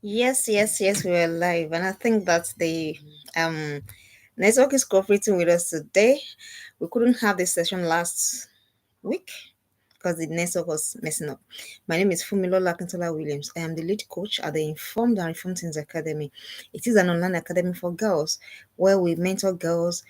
Yes, we're live, and I think that the um network is cooperating with us today. We couldn't have this session last week because the network was messing up. My name is Funmilola Williams. I am the lead coach at the Informed and Reformed Teens Academy. It is an online academy for girls where we mentor girls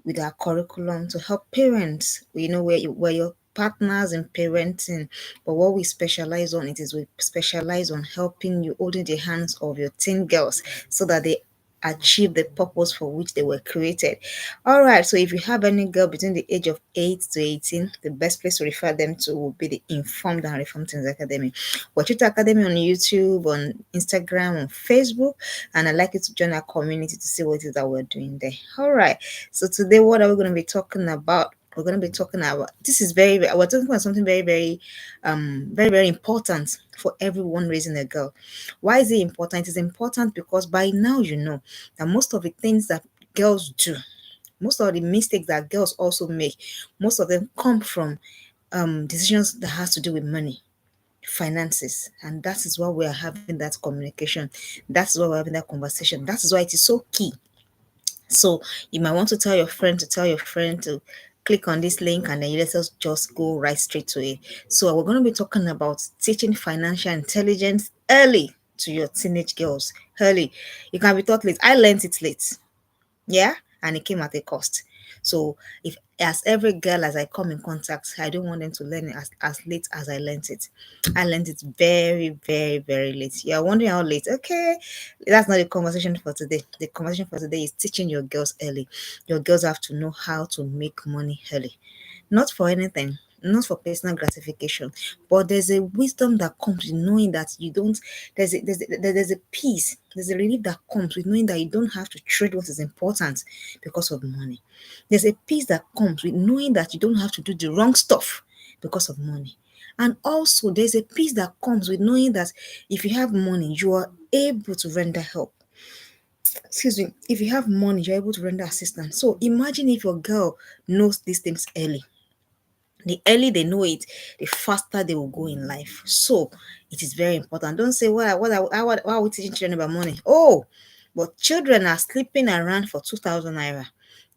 with our curriculum to help parents. We're your partners in parenting, but what we specialize on it is we specialize on helping you holding the hands of your teen girls so that they achieve the purpose for which they were created. All right, so if you have any girl between the age of 8 to 18, the best place to refer them to will be the Informed and Reformed Teens Academy. Watch it Academy on YouTube, on Instagram, on Facebook, and I'd like you to join our community to see what it is that we're doing there. All right, so today, what are we going to be talking about? We're going to be talking about this is we're talking about something very important for everyone raising a girl. Why is it important? It's important because by now you know that most of the things that girls do, most of the mistakes that girls also make, most of them come from decisions that has to do with money, finances, and that is why we are having that communication. That's why we're having that conversation. That is why it is so key. So you might want to tell your friend to click on this link, and then let us just go right straight to it. So we're going to be talking about teaching financial intelligence early to your teenage girls. Early. You can be taught late. I learned it late. Yeah, and it came at a cost. So if as every girl as I come in contact, I don't want them to learn it as late as I learned it. I learned it very late. You're wondering how late. Okay, that's not the conversation for today. The conversation for today is teaching your girls early. Your girls have to know how to make money early, not for anything, not for personal gratification, but there's a wisdom that comes with knowing that you don't. There's a peace, there's a relief that comes with knowing that you don't have to trade what is important because of money. There's a peace that comes with knowing that you don't have to do the wrong stuff because of money. And also, there's a peace that comes with knowing that if you have money, you are able to render help. Excuse me, if you have money, you're able to render assistance. So imagine if your girl knows these things early. The early they know it, the faster they will go in life. So it is very important. Don't say why are we teaching children about money? Oh, but children are sleeping around for 2,000 naira.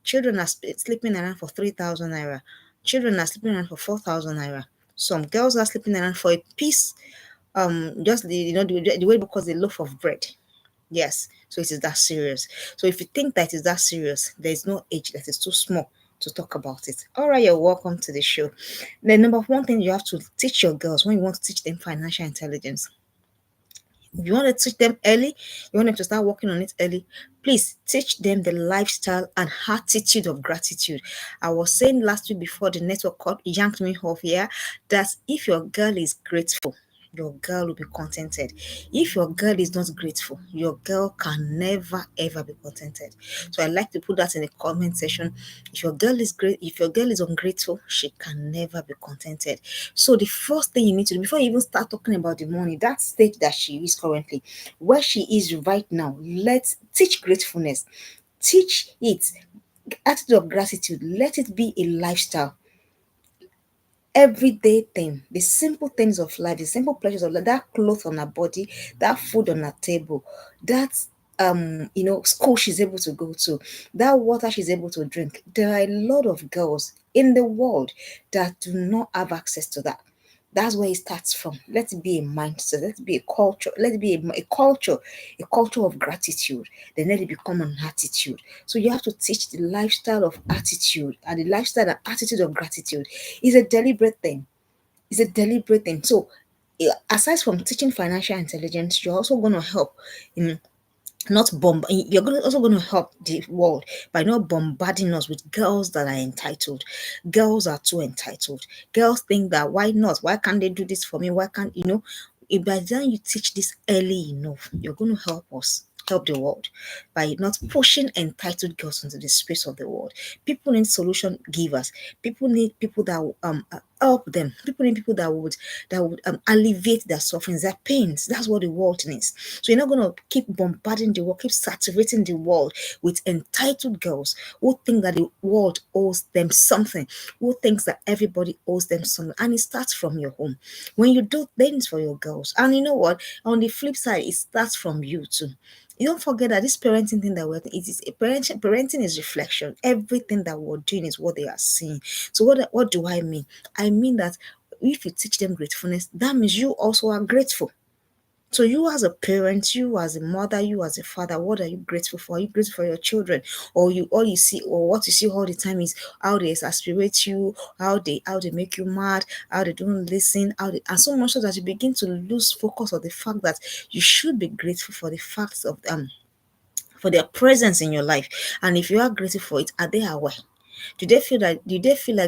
Children are sleeping around for 3,000 naira. Children are sleeping around for 4,000 naira. Some girls are sleeping around for a piece, just the way because the loaf of bread. Yes, so it is that serious. So if you think that is that serious, there is no age that is too small to talk about it. All right, you're welcome to the show. The number one thing you have to teach your girls when you want to teach them financial intelligence. If you want to teach them early, you want them to start working on it early, please teach them the lifestyle and attitude of gratitude. I was saying last week before the network called yanked me off here that if your girl is grateful, your girl will be contented. If your girl is not grateful, your girl can never ever be contented. So I like to put that in the comment section. If your girl is ungrateful, she can never be contented. So the first thing you need to do before you even start talking about the money, that stage that she is currently, where she is right now, let's teach gratefulness. Teach it attitude of gratitude. Let it be a lifestyle, everyday thing, the simple things of life, the simple pleasures of life, that cloth on her body, that food on her table, that school she's able to go to, that water she's able to drink. There are a lot of girls in the world that do not have access to that. That's where it starts from. Let it be a mindset. Let it be a culture. Let it be a culture of gratitude. Then let it become an attitude. So you have to teach the lifestyle of attitude, and the lifestyle and attitude of gratitude is a deliberate thing. It's a deliberate thing. So aside from teaching financial intelligence, you're also going to help in not bomb you're also going to help the world by not bombarding us with girls that are entitled. Girls are too entitled. Girls think that why can't they do this for me, why can't if by the time you teach this early enough, you're going to help the world by not pushing entitled girls into the space of the world. People need solution givers. People need people that help them. People need people that would alleviate their sufferings, their pains. That's what the world needs. So you're not gonna keep bombarding the world, keep saturating the world with entitled girls who think that the world owes them something, who thinks that everybody owes them something. And it starts from your home. When you do things for your girls, and you know what? On the flip side, it starts from you too. You don't forget that this parenting thing that we're doing, it is a parenting is reflection. Everything that we're doing is what they are seeing. So what do I mean? I mean that if you teach them gratefulness, that means you also are grateful. So you as a parent, you as a mother, you as a father, what are you grateful for? Are you grateful for your children? Or you all you see or what you see all the time is how they exasperate you, how they make you mad, how they don't listen, and so much so that you begin to lose focus on the fact that you should be grateful for the facts of for their presence in your life. And if you are grateful for it, are they aware? Do they feel like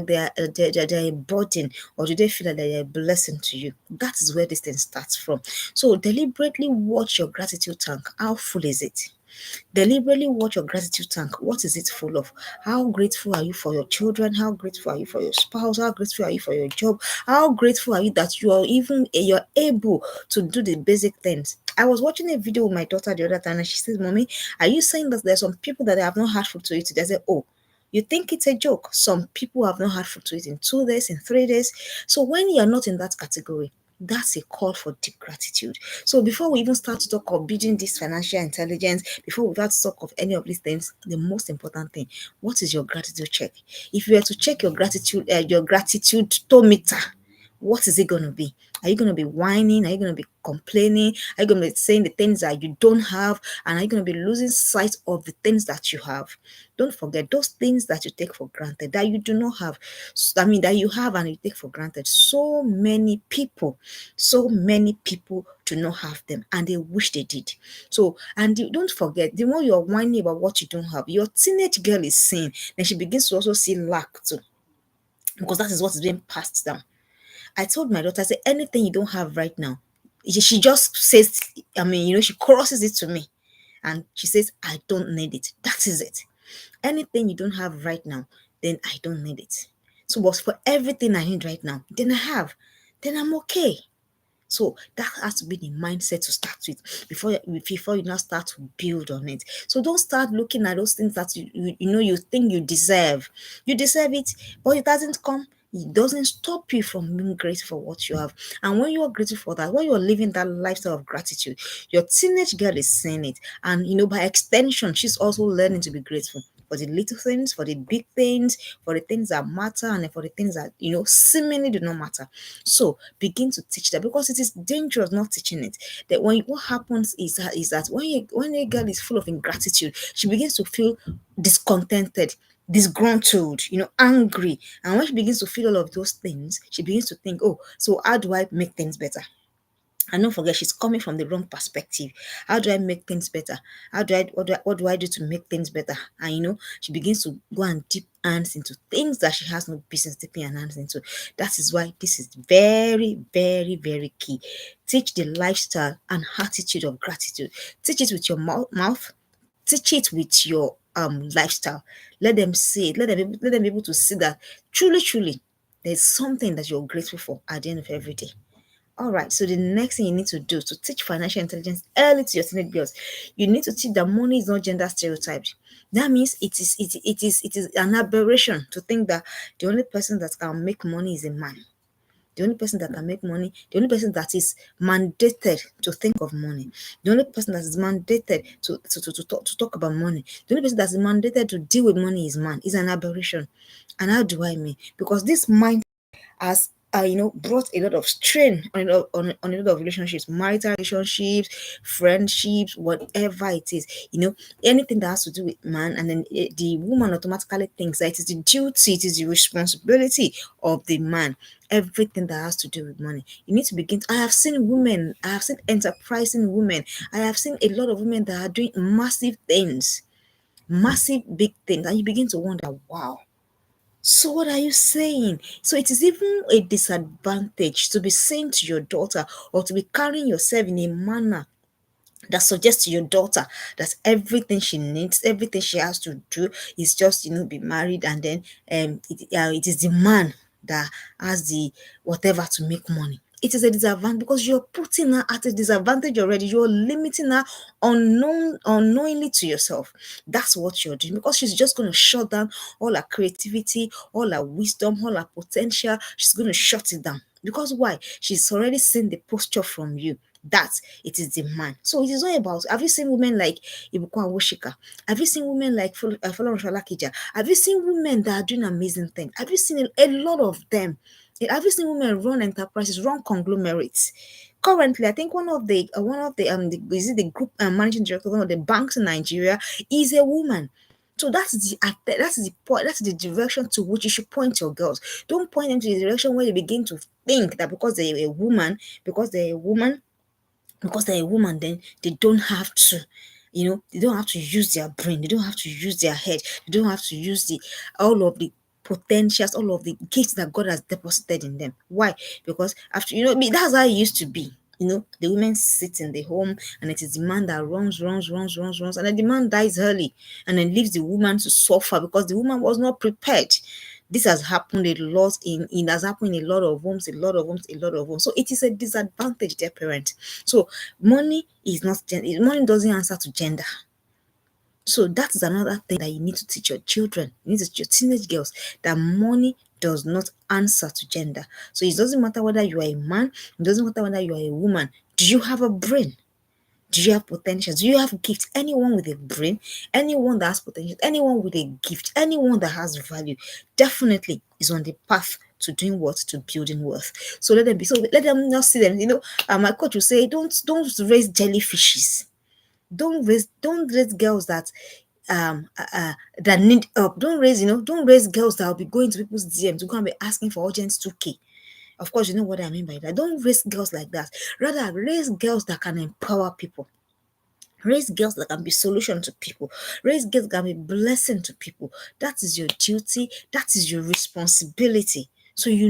they're a burden, or do they feel like they're a blessing to you? That is where this thing starts from. So deliberately watch your gratitude tank. How full is it? Deliberately watch your gratitude tank. What is it full of? How grateful are you for your children? How grateful are you for your spouse? How grateful are you for your job? How grateful are you that you're able to do the basic things? I was watching a video with my daughter the other time, and she said, "Mommy, are you saying that there's some people that have not had food to eat?" I said, "Oh, you think it's a joke? Some people have not had food to eat in 2 days, in 3 days. So when you're not in that category, that's a call for deep gratitude. So before we even start to talk of building this financial intelligence, before we start to talk of any of these things, the most important thing, what is your gratitude check? If you were to check your gratitude tometer, what is it going to be? Are you going to be whining? Are you going to be complaining? Are you going to be saying the things that you don't have? And are you going to be losing sight of the things that you have? Don't forget those things that you take for granted, that you do not have. That you have and you take for granted. So many people do not have them and they wish they did. So, and don't forget, the more you're whining about what you don't have, your teenage girl is seeing, then she begins to also see lack too, because that is what is being passed down. I told my daughter, I said, anything you don't have right now, she just says, she crosses it to me. And she says, I don't need it. That is it. Anything you don't have right now, then I don't need it. So, but for everything I need right now, then I have, then I'm okay. So that has to be the mindset to start with before you now start to build on it. So don't start looking at those things that you think you deserve. You deserve it, but it doesn't come. It doesn't stop you from being grateful for what you have. And when you are grateful for that, when you're living that lifestyle of gratitude, your teenage girl is seeing it. And by extension, she's also learning to be grateful for the little things, for the big things, for the things that matter, and for the things that seemingly do not matter. So begin to teach that, because it is dangerous not teaching it. That what happens is that when a girl is full of ingratitude, she begins to feel discontented, disgruntled, angry. And when she begins to feel all of those things, she begins to think, oh, so how do I make things better? And don't forget, she's coming from the wrong perspective. How do I make things better? What do I do to make things better? And she begins to go and dip hands into things that she has no business dipping her hands into. That is why this is very, very, very key. Teach the lifestyle and attitude of gratitude. Teach it with your mouth. Teach it with your lifestyle. Let them see it. Let them be able to see that truly, truly, there's something that you're grateful for at the end of every day. All right, so the next thing you need to do to teach financial intelligence early to your teenage girls, you need to teach that money is not gender stereotyped. That means it is an aberration to think that the only person that can make money is a man. The only person that can make money, the only person that is mandated to think of money, the only person that is mandated to talk about money, the only person that is mandated to deal with money is man, is an aberration. And how do I mean? Because this mind has brought a lot of strain on a lot of relationships, marital relationships, friendships, whatever it is. Anything that has to do with man, and then the woman automatically thinks that it is the duty, it is the responsibility of the man. Everything that has to do with money, you need to begin. I have seen women, I have seen enterprising women, I have seen a lot of women that are doing massive things, massive big things, and you begin to wonder, wow. So what are you saying? So it is even a disadvantage to be saying to your daughter, or to be carrying yourself in a manner that suggests to your daughter that everything she needs, everything she has to do is just be married, and then it is the man that has the whatever to make money. It is a disadvantage because you're putting her at a disadvantage already. You're limiting her unknowingly to yourself. That's what you're doing, because she's just going to shut down all her creativity, all her wisdom, all her potential. She's going to shut it down. Because why? She's already seen the posture from you that it is the man. So it is not about, have you seen women like Ibukwa Woshika? Have you seen women like Fọlọ́runṣọ́ Alákìjà? Have you seen women that are doing amazing things? Have you seen a lot of them? Have you seen women run enterprises, run conglomerates? Currently, I think is it the group managing director of one of the banks in Nigeria is a woman. So that's the point. That's the direction to which you should point your girls. Don't point them to the direction where they begin to think that because they're a woman, then they don't have to, they don't have to use their brain, they don't have to use their head, they don't have to use the all of the potentials, all of the gifts that God has deposited in them. Why? Because after, that's how it used to be. The women sit in the home, and it is the man that runs, and then the man dies early, and then leaves the woman to suffer because the woman was not prepared. This has happened a lot in has happened in a lot of homes, So it is a disadvantage, dear parent. So money is not money doesn't answer to gender. So that is another thing that you need to teach your children. You need to teach your teenage girls that money does not answer to gender. So it doesn't matter whether you are a man, it doesn't matter whether you are a woman. Do you have a brain? Do you have potential? Do you have gifts? Anyone with a brain, anyone that has potential, anyone with a gift, anyone that has value, definitely is on the path to doing what? To building wealth. So let them not see them. My coach will say, don't raise jellyfishes. Don't raise girls that need help. Don't raise girls that will be going to people's DM to go and be asking for urgent 2K. Of course, you know what I mean by that. Don't raise girls like that. Rather, raise girls that can empower people. Raise girls that can be solution to people. Raise girls that can be blessing to people. That is your duty. That is your responsibility. So you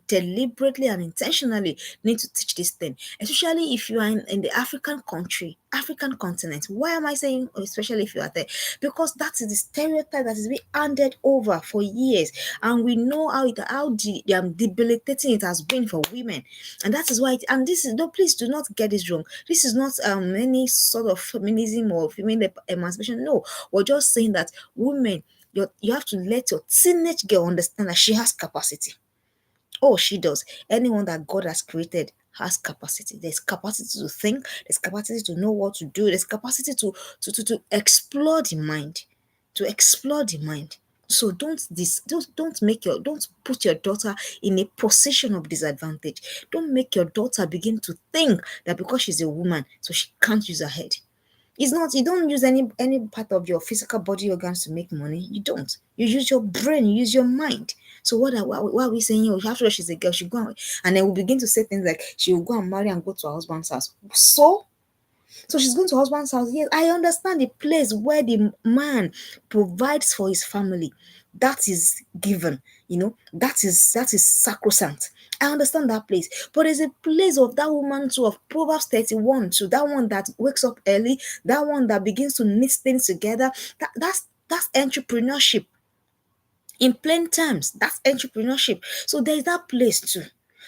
deliberately and intentionally need to teach this thing, especially if you are in the African continent. Why am I saying especially if you are there? Because that is the stereotype that is being handed over for years, and we know how debilitating it has been for women, and that is why. And this is no, please do not get this wrong. This is not any sort of feminism or female emancipation. No, we're just saying that women, you have to let your teenage girl understand that she has capacity. Oh, she does. Anyone that God has created has capacity. There's capacity to think. There's capacity to know what to do. There's capacity to explore the mind. To explore the mind. So don't put your daughter in a position of disadvantage. Don't make your daughter begin to think that because she's a woman, so she can't use her head. It's not, you don't use any part of your physical body organs to make money. You don't. You use your brain, you use your mind. So why are we saying, oh, after all, she's a girl, she go and then we begin to say things like she will go and marry and go to her husband's house. So she's going to her husband's house. Yes, I understand the place where the man provides for his family. That is given, that is sacrosanct. I understand that place. But there's a place of that woman too, of Proverbs 31 to that one that wakes up early, that one that begins to knit things together. That's entrepreneurship. In plain terms, that's entrepreneurship. So there's that place too.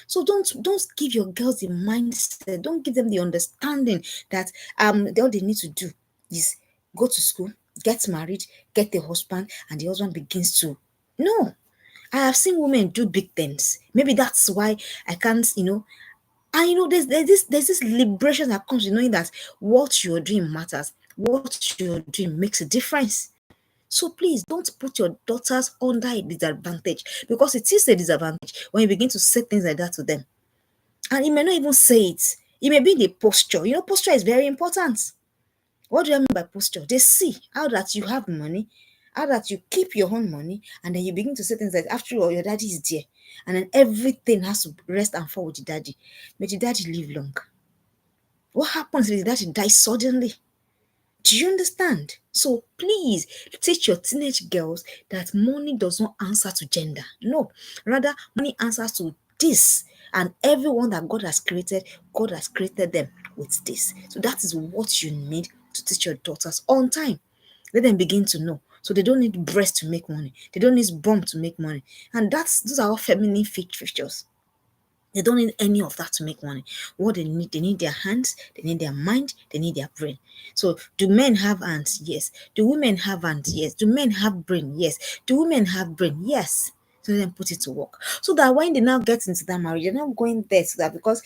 So don't give your girls the mindset, don't give them the understanding that all they need to do is go to school, get married, get a husband, and the husband begins to. No. I have seen women do big things. Maybe that's why I can't, and there's this liberation that comes with knowing that what you're doing matters. What you're doing makes a difference. So please don't put your daughters under a disadvantage, because it is a disadvantage when you begin to say things like that to them. And you may not even say it. It may be the posture. Posture is very important. What do I mean by posture? They see how that you have money, how that you keep your own money, and then you begin to say things like, after all, your daddy is there. And then everything has to rest and fall with the daddy. May the daddy live long. What happens if the daddy dies suddenly? Do you understand? So please teach your teenage girls that money does not answer to gender. No, rather money answers to this. And everyone that God has created them with this. So that is what you need to teach your daughters on time. Let them begin to know. So they don't need breast to make money. They don't need bump to make money. And those are all feminine features. They don't need any of that to make money. What they need their hands, they need their mind, they need their brain. So, do men have hands? Yes. Do women have hands? Yes. Do men have brain? Yes. Do women have brain? Yes. So then put it to work. So that when they now get into that marriage, they're not going there to that because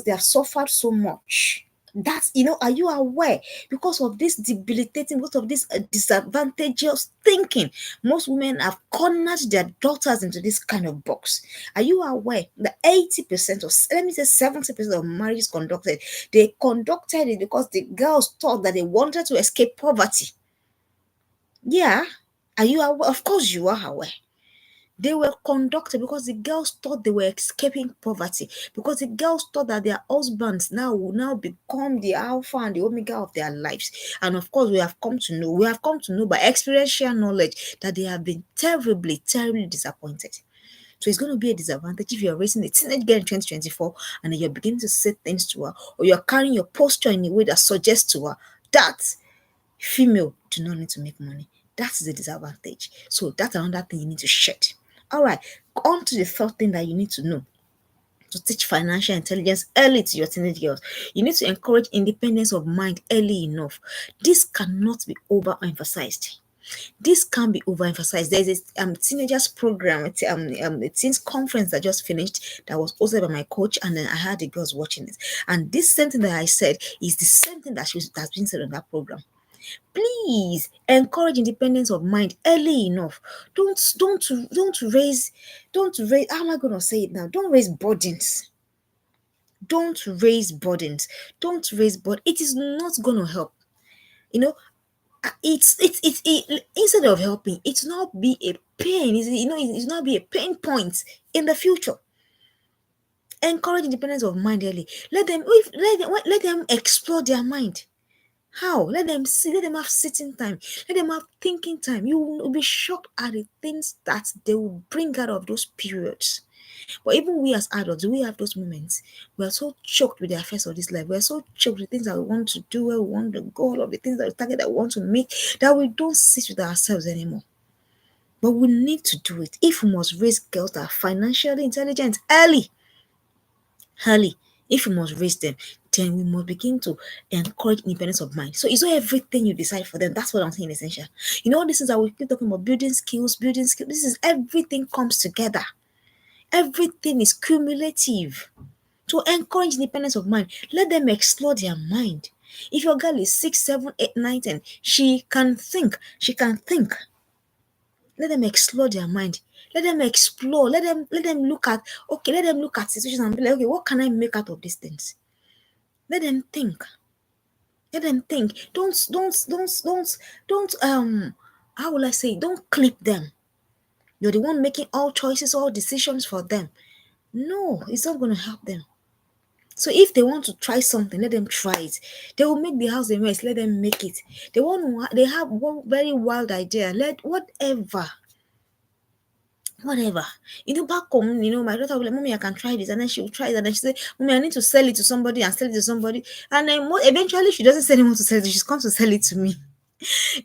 they have suffered so much. That's, are you aware? Because of this debilitating, because of this disadvantageous thinking, most women have cornered their daughters into this kind of box. Are you aware that 80% or let me say 70% of marriages conducted, they conducted it because the girls thought that they wanted to escape poverty? Yeah. Are you aware? Of course you are aware. They were conducted because the girls thought they were escaping poverty, because the girls thought that their husbands now will now become the alpha and the omega of their lives. And of course, we have come to know by experiential knowledge that they have been terribly, terribly disappointed. So it's going to be a disadvantage if you're raising a teenage girl in 2024 and then you're beginning to say things to her, or you're carrying your posture in a way that suggests to her that female do not need to make money. That's the disadvantage. So that's another thing you need to shed. All right, on to the third thing that you need to know to teach financial intelligence early to your teenage girls. You need to encourage independence of mind early enough. This cannot be overemphasized. This can be overemphasized. There's a teenagers program, a teens conference that just finished that was hosted by my coach, and then I had the girls watching it. And this same thing that I said is the same thing that's been said on that program. Please encourage independence of mind early enough. Don't raise, how am I going to say it now? Don't raise burdens. Don't raise burdens. Don't raise but it is not going to help. You know, instead of helping, it's not be a pain. It's not be a pain point in the future. Encourage independence of mind early. Let them explore their mind. How? Let them see, let them have sitting time, let them have thinking time. You will be shocked at the things that they will bring out of those periods. But even we as adults, we have those moments. We are so choked with the affairs of this life. We are so choked with the things that we want to do, where we want to go, all of the things that we target that we want to make, that we don't sit with ourselves anymore. But we need to do it if we must raise girls that are financially intelligent early. If we must raise them, then we must begin to encourage independence of mind. So it's not everything you decide for them. That's what I'm saying, essential. All this is that we keep talking about building skills. This is everything comes together. Everything is cumulative. To encourage independence of mind, let them explore their mind. If your girl is 6, 7, 8, 9, 10, she can think. Let them explore their mind. Let them explore. Let them look at situations and be like, okay, what can I make out of these things? Let them think. Don't how will I say, don't clip them. You're the one making all choices, all decisions for them. No, it's not going to help them. So if they want to try something, let them try it. They will make the house a mess, let them make it. They have one very wild idea. Let whatever. Back home, my daughter will like, Mommy, I can try this. And then she will try it. And then she say, Mommy, I need to sell it to somebody and sell it to somebody. And then eventually she doesn't say anyone to sell it. She's come to sell it to me.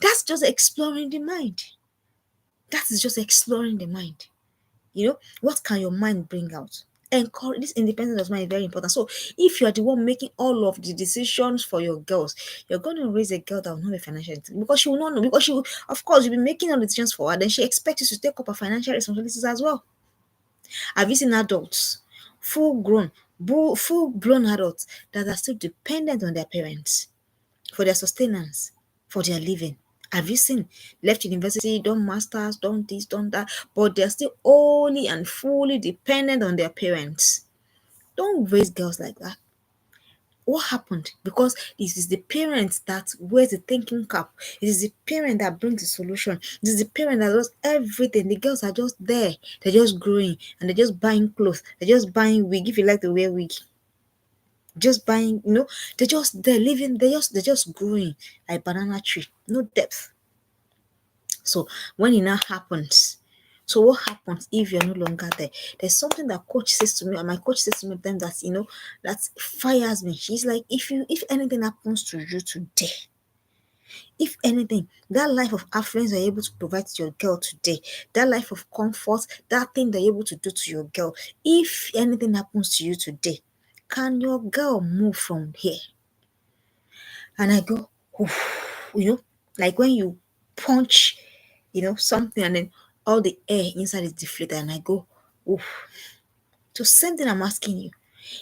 That's just exploring the mind. That is just exploring the mind. What can your mind bring out? Encourage this independence of mind is very important. So if you are the one making all of the decisions for your girls, you're going to raise a girl that will not be financial because she will not know, because she will, of course, you'll be making all the decisions for her, then she expects you to take up her financial responsibilities as well. Have you seen adults, full-blown adults that are still dependent on their parents for their sustenance, for their living? Have you seen left university, done masters, done this, done that, but they're still wholly and fully dependent on their parents? Don't raise girls like that. What happened? Because it is the parent that wears the thinking cap. It is the parent that brings the solution. It is the parent that does everything. The girls are just there. They're just growing and they're just buying clothes. They're just buying wig if you like to wear wig. Just buying, they're just there living. They're just growing like banana tree. No depth. So when it now happens, so what happens if you're no longer there? There's something that coach says to me, and my coach says to me then that that fires me. She's like, if anything happens to you today, If anything, that life of affluence you're able to provide to your girl today, that life of comfort, that thing they're able to do to your girl, if anything happens to you today, can your girl move from here? And I go, "Oof," like when you punch, something and then all the air inside is deflated, and I go, "Oof." So same thing I'm asking you.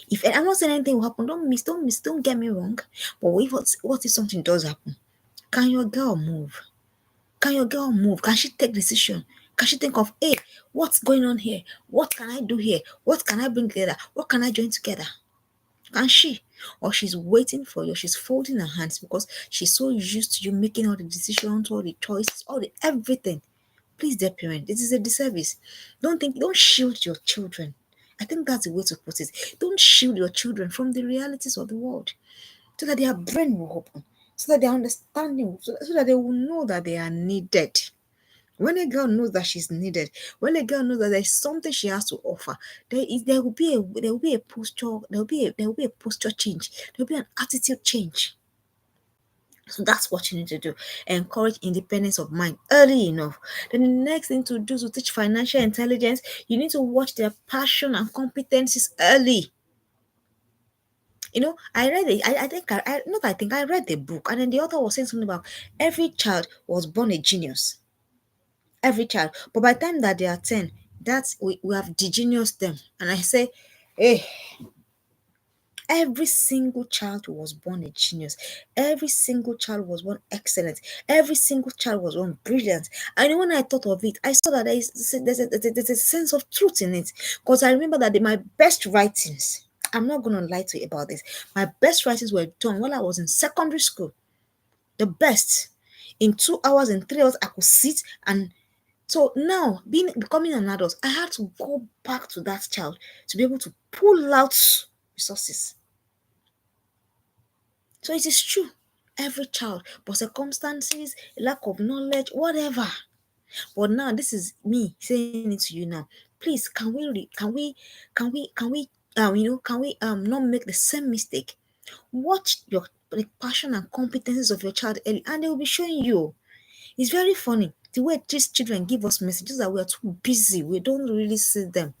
If I'm not saying anything will happen, don't get me wrong. But what if something does happen? Can your girl move? Can your girl move? Can she take decision? Can she think of, hey, what's going on here? What can I do here? What can I bring together? What can I join together? Can she? Or she's waiting for you, she's folding her hands because she's so used to you making all the decisions, all the choices, all the everything. Please, dear parent, this is a disservice. Don't shield your children. I think that's the way to put it. Don't shield your children from the realities of the world so that their brain will open, so that their understanding, so that they will know that they are needed. When a girl knows that she's needed, when a girl knows that there's something she has to offer, there will be a posture, there will be a posture change, there will be an attitude change. So that's what you need to do. Encourage independence of mind early enough. Then the next thing to do is to teach financial intelligence. You need to watch their passion and competencies early. I read it. I think I not I think I read the book, and then the author was saying something about every child was born a genius. Every child. But by the time that they are 10, we have degenius them. And I say, hey, every single child was born a genius. Every single child was born excellent. Every single child was born brilliant. And when I thought of it, I saw that there's a sense of truth in it. Because I remember that my best writings, I'm not going to lie to you about this, my best writings were done while I was in secondary school. The best. In 2 hours, in 3 hours, I could sit and so now, becoming an adult, I had to go back to that child to be able to pull out resources. So it is true, every child, but circumstances, lack of knowledge, whatever. But now this is me saying it to you now. Please, can we not make the same mistake? Watch the passion and competences of your child early, and they will be showing you. It's very funny the way these children give us messages that we are too busy. We don't really see them.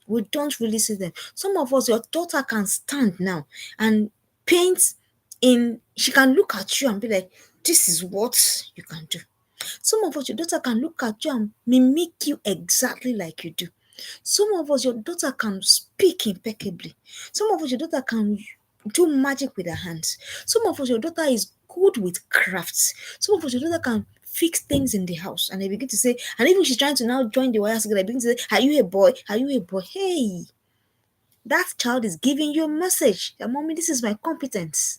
We don't really see them. Some of us, your daughter can stand now and paint she can look at you and be like, this is what you can do. Some of us, your daughter can look at you and mimic you exactly like you do. Some of us, your daughter can speak impeccably. Some of us, your daughter can do magic with her hands. Some of us, your daughter is good with crafts. Some of us, your daughter can fix things in the house. And they begin to say, and even she's trying to now join the wires together, I begin to say, are you a boy? Are you a boy? Hey, that child is giving you a message that, mommy, this is my competence.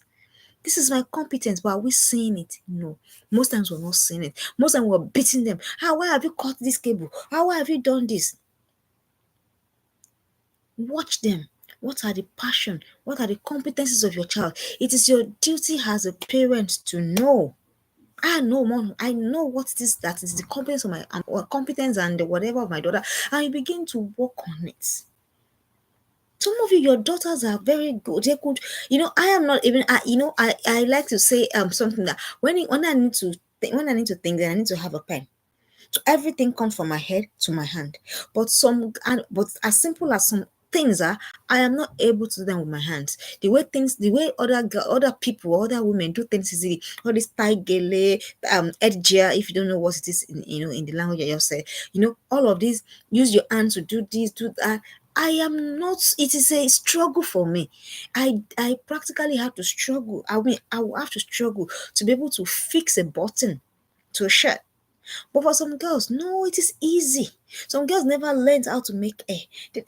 This is my competence, but are we seeing it? No. Most times we're not seeing it. Most times we're beating them. Why have you cut this cable? Why have you done this? Watch them. What are the passion? What are the competencies of your child? It is your duty as a parent to know. I know, mom. I know what it is that is the competence of my or competence and the whatever of my daughter, and you begin to work on it. Some of you, your daughters are very good. They could, I am not even. I like to say something that when I need to think, then I need to have a pen. So everything comes from my head to my hand. But as simple as some things are, I am not able to do them with my hands. The way other people, other women do things easily. All this taigele, edgia, if you don't know what it is in the language I just said, all of these, use your hands to do this, do that. I am not, it is a struggle for me. I practically have to struggle. I will have to struggle to be able to fix a button to a shirt. But for some girls, no, it is easy. Some girls never learned how to make hair.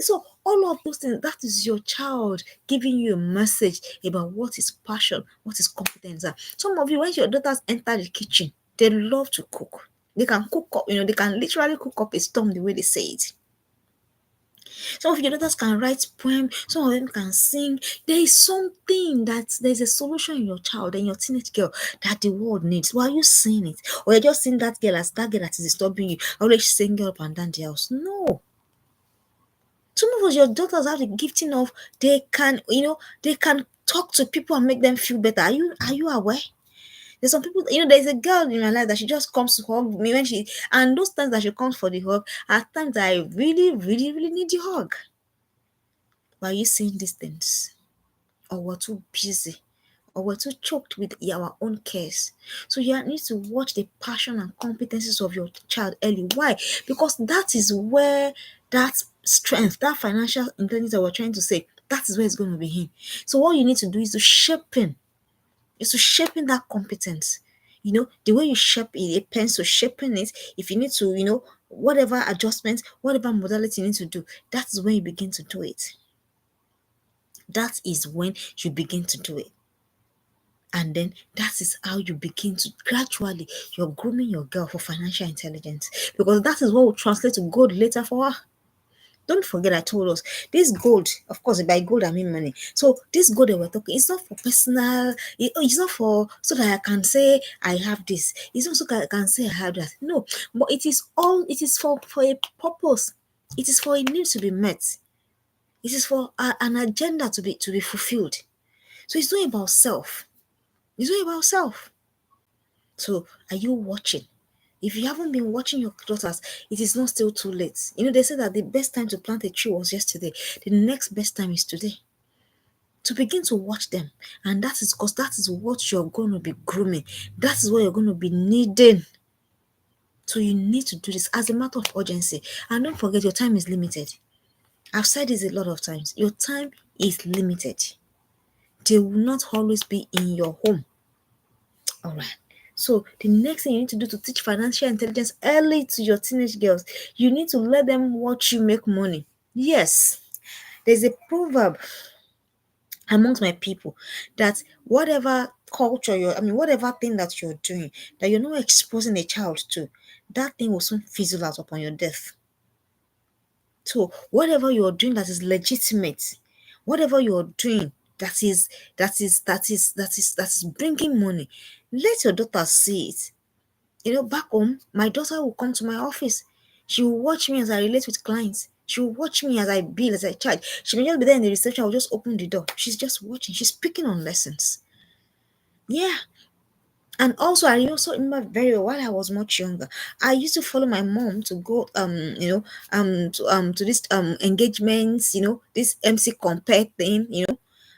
So all of those things, that is your child giving you a message about what is passion, what is competence. Some of you, when your daughters enter the kitchen, they love to cook. They can cook up, they can literally cook up a storm the way they say it. Some of your daughters can write poems, some of them can sing. There's a solution in your child and your teenage girl that the world needs. Why are you seeing it? Or you're just seeing that girl as that girl that is disturbing you, always singing up and down the house. No. Some of us, your daughters have the gifting of they can talk to people and make them feel better. Are you aware? There's some people, there's a girl in my life that she just comes to hug me when and those times that she comes for the hug are times that I really, really, really need the hug. Why are you saying these things? Or we're too busy, or we're too choked with our own cares. So you need to watch the passion and competencies of your child early. Why? Because that is where that strength, that financial intelligence that we're trying to say, that is where it's going to be in. So what you need to do is to shaping that competence. The way you shape it, a pencil shaping it, if you need to, whatever adjustment, whatever modality you need to do, that's when you begin to do it. That is when you begin to do it. And then that is how you begin to gradually, you're grooming your girl for financial intelligence, because that is what will translate to gold later for her. Don't forget, I told us this gold, of course, by gold I mean money. So this gold that we're talking, it's not for personal, it's not for so that I can say I have this. It's not so that I can say I have that. No, but it is for a purpose. It is for a need to be met. It is for an agenda to be fulfilled. So it's not about self. It's not about self. So are you watching? If you haven't been watching your daughters, it is not still too late. They say that the best time to plant a tree was yesterday. The next best time is today. To begin to watch them. And that is because that is what you're going to be grooming. That is what you're going to be needing. So you need to do this as a matter of urgency. And don't forget, your time is limited. I've said this a lot of times. Your time is limited. They will not always be in your home. All right. So the next thing you need to do to teach financial intelligence early to your teenage girls, you need to let them watch you make money. Yes, there's a proverb amongst my people that whatever culture whatever thing that you're doing that you're not exposing a child to, that thing will soon fizzle out upon your death. So whatever you're doing that is legitimate, whatever you're doing that is bringing money, let your daughter see it. Back home, my daughter will come to my office. She will watch me as I relate with clients. She will watch me as I bill, as I charge. She may just be there in the reception. I'll just open the door. She's just watching. She's picking on lessons. Yeah. And also, I also remember very well while I was much younger, I used to follow my mom to go, to this engagements, this MC compare thing,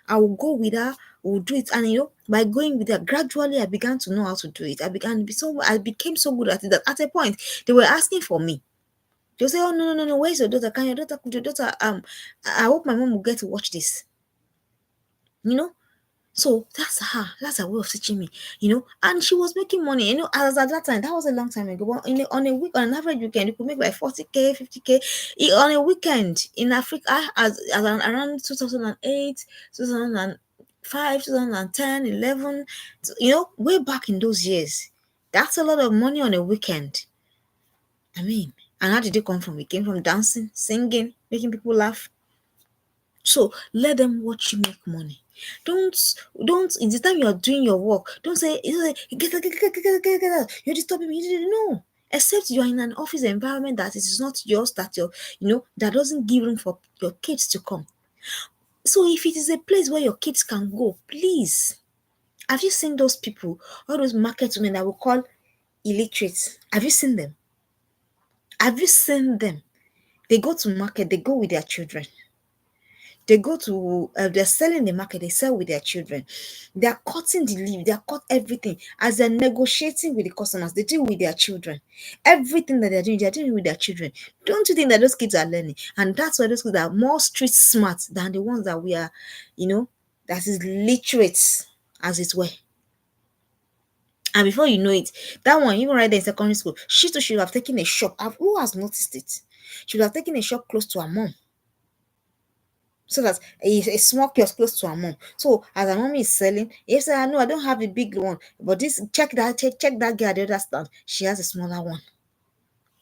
I will go with her, we'll do it, and by going with her, gradually I began to know how to do it. I became so good at it that at a point they were asking for me. They'll say, "Oh, no, no, no, no, where's your daughter? Can your daughter, I hope my mom will get to watch this." You know, so that's her way of teaching me, and she was making money, as at that time, that was a long time ago. But on a week, on an average weekend, you could make like 40K, 50K on a weekend in Africa, around 2008, 2005, 2010, 11, way back in those years. That's a lot of money on a weekend. I mean, and how did it come from? It came from dancing, singing, making people laugh. So let them watch you make money. Don't in the time you're doing your work, don't say, get out, get out. You're disturbing me. You didn't know. Except you're in an office environment that it is not yours, that that doesn't give room for your kids to come. So if it is a place where your kids can go, please. Have you seen those people, all those market women that we call illiterate? Have you seen them? Have you seen them? They go to market, they go with their children. They go to, they're selling the market, they sell with their children. They're cutting the leaf, they're cut everything. As they're negotiating with the customers, they do with their children. Everything that they're doing with their children. Don't you think that those kids are learning? And that's why those kids are more street smart than the ones that we are, that is literate, as it were. And before you know it, that one, even right there in secondary school, she too should have taken a shop. Who has noticed it? She would have taken a shop close to her mom, so that a small kiosk close to her mom. So as her mom is selling, if say, no, I don't have a big one, but this check that girl at the other stand, she has a smaller one.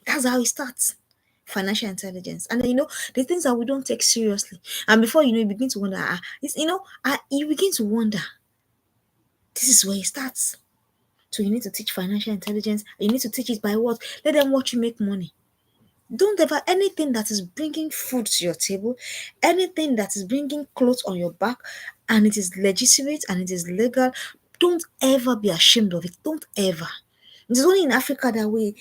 That's how it starts. Financial intelligence. And then the things that we don't take seriously. And before you begin to wonder, you begin to wonder. This is where it starts. So you need to teach financial intelligence. You need to teach it by what? Let them watch you make money. Don't ever, anything that is bringing food to your table, anything that is bringing clothes on your back, and it is legitimate and it is legal, Don't ever be ashamed of it. Don't ever. It's only in Africa that we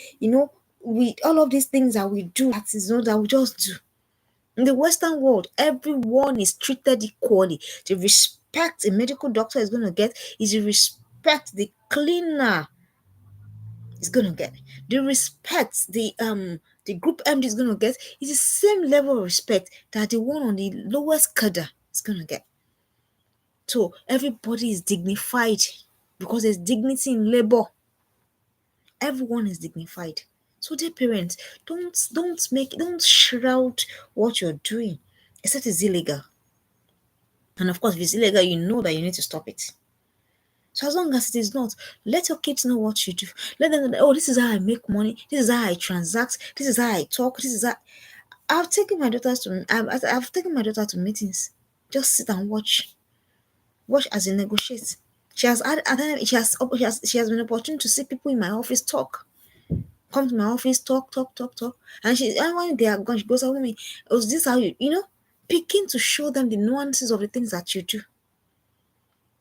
all of these things that we do, that is not that we just do. In the Western world, everyone is treated equally. The respect a medical doctor is going to get is the respect the cleaner is going to get. The respect the group MD is going to get is the same level of respect that the one on the lowest cadre is going to get. So everybody is dignified because there's dignity in labor. Everyone is dignified. So dear parents, don't shroud what you're doing, except it's illegal. And of course, if it's illegal, you know that you need to stop it. So as long as it is not, let your kids know what you do. Let them know that, oh, this is how I make money. This is how I transact. This is how I talk. This is how I've taken my daughter to meetings. Just sit and watch as they negotiate. She has been opportunity to see people in my office talk. Come to my office, talk. And when they are gone, she goes, oh, me, was this how begin to show them the nuances of the things that you do.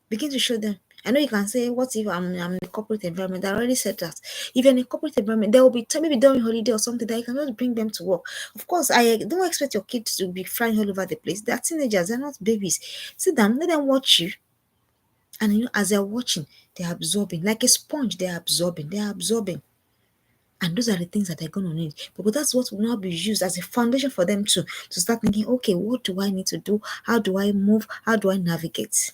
Begin to show them. I know you can say, what if I'm in a corporate environment? I already said that. If you're in a corporate environment, there will be time, maybe during holiday or something, that you can just bring them to work. Of course, I don't expect your kids to be flying all over the place. They're teenagers, they're not babies. Sit down, let them watch you. And as they're watching, they're absorbing. Like a sponge, they're absorbing. And those are the things that they're going to need. But that's what will now be used as a foundation for them to start thinking, okay, what do I need to do? How do I move? How do I navigate?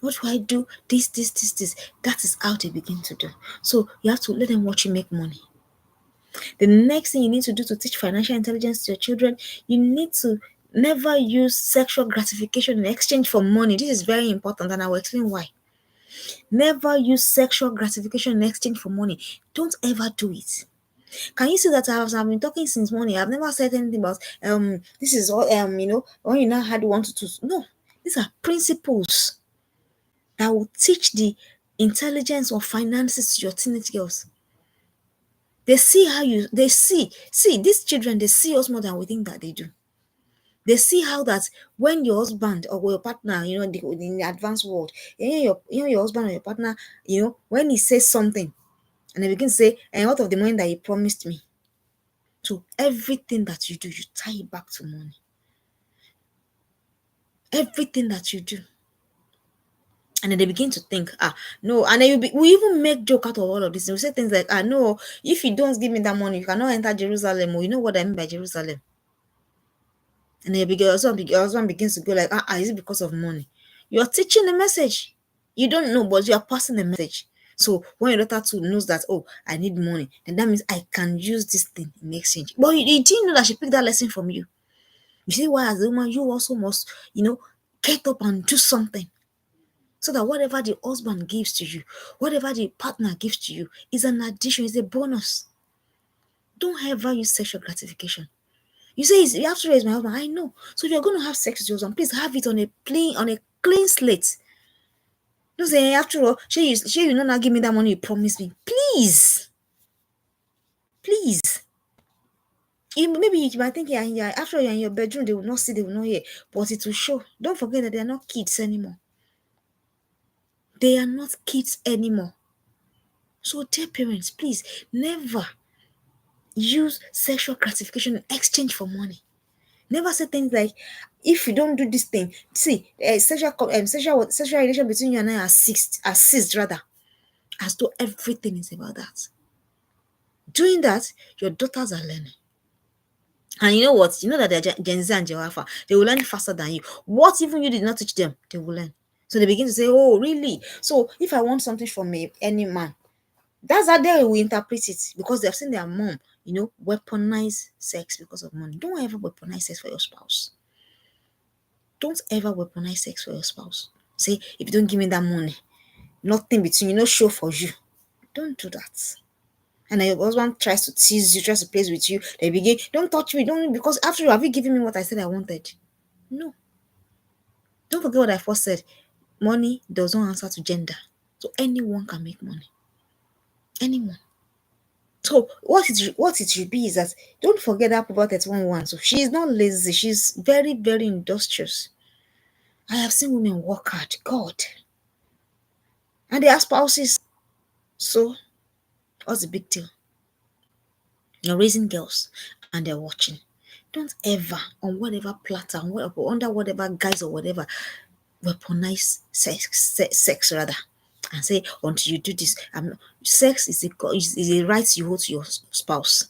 What do I do? This. That is how they begin to do. So you have to let them watch you make money. The next thing you need to do to teach financial intelligence to your children, you need to never use sexual gratification in exchange for money. This is very important, and I will explain why. Never use sexual gratification in exchange for money. Don't ever do it. Can you see that I've been talking since morning? I've never said anything about this is all when you now had one to two. No, these are principles that will teach the intelligence of finances to your teenage girls. They see these children, they see us more than we think that they do. They see how that when your husband or your partner, in the advanced world, your husband or your partner, when he says something and they begin to say, and what of the money that he promised me? So everything that you do, you tie it back to money. Everything that you do. And then they begin to think, no. And then we even make joke out of all of this. We say things like, no, if you don't give me that money, you cannot enter Jerusalem. Or you know what I mean by Jerusalem. And then your husband begins to go like, is it because of money? You're teaching the message. You don't know, but you are passing the message. So when your daughter too knows that, I need money, then that means I can use this thing in exchange. But you didn't know that she picked that lesson from you. You see why, as a woman, you also must, get up and do something. So that whatever the husband gives to you, whatever the partner gives to you, is an addition, is a bonus. Don't ever use sexual gratification. You say you have to raise my husband. I know. So if you're going to have sex with your husband, please have it on a clean slate. Don't say, after all, you not now give me that money you promised me. Please. Maybe you might think, after you're in your bedroom, they will not see, they will not hear, but it will show. Don't forget that they are not kids anymore. They are not kids anymore. So, dear parents, please never use sexual gratification in exchange for money. Never say things like, if you don't do this thing, see, sexual relation between you and I assist rather, as though everything is about that. Doing that, your daughters are learning. And you know what? You know that they're Gen Z and Gen Alpha. They will learn faster than you. What even you did not teach them, they will learn. So they begin to say, oh, really? So if I want something from any man, that's how they will interpret it, because they've seen their mom, weaponize sex because of money. Don't ever weaponize sex for your spouse. Don't ever weaponize sex for your spouse. Say, if you don't give me that money, nothing between you, no show for you. Don't do that. And then your husband tries to tease you, tries to play with you. They begin, don't touch me, don't, because after all, have you given me what I said I wanted? No. Don't forget what I first said. Money does not answer to gender. So anyone can make money. Anyone. So what it should be is that, don't forget that Proverbs 31:1. So she is not lazy. She's very, very industrious. I have seen women work hard, God, and they have spouses. So, what's the big deal? You're raising girls and they're watching. Don't ever, on whatever platform, under whatever guise or whatever, weaponize sex rather, and say until you do this, sex is a right you hold to your spouse.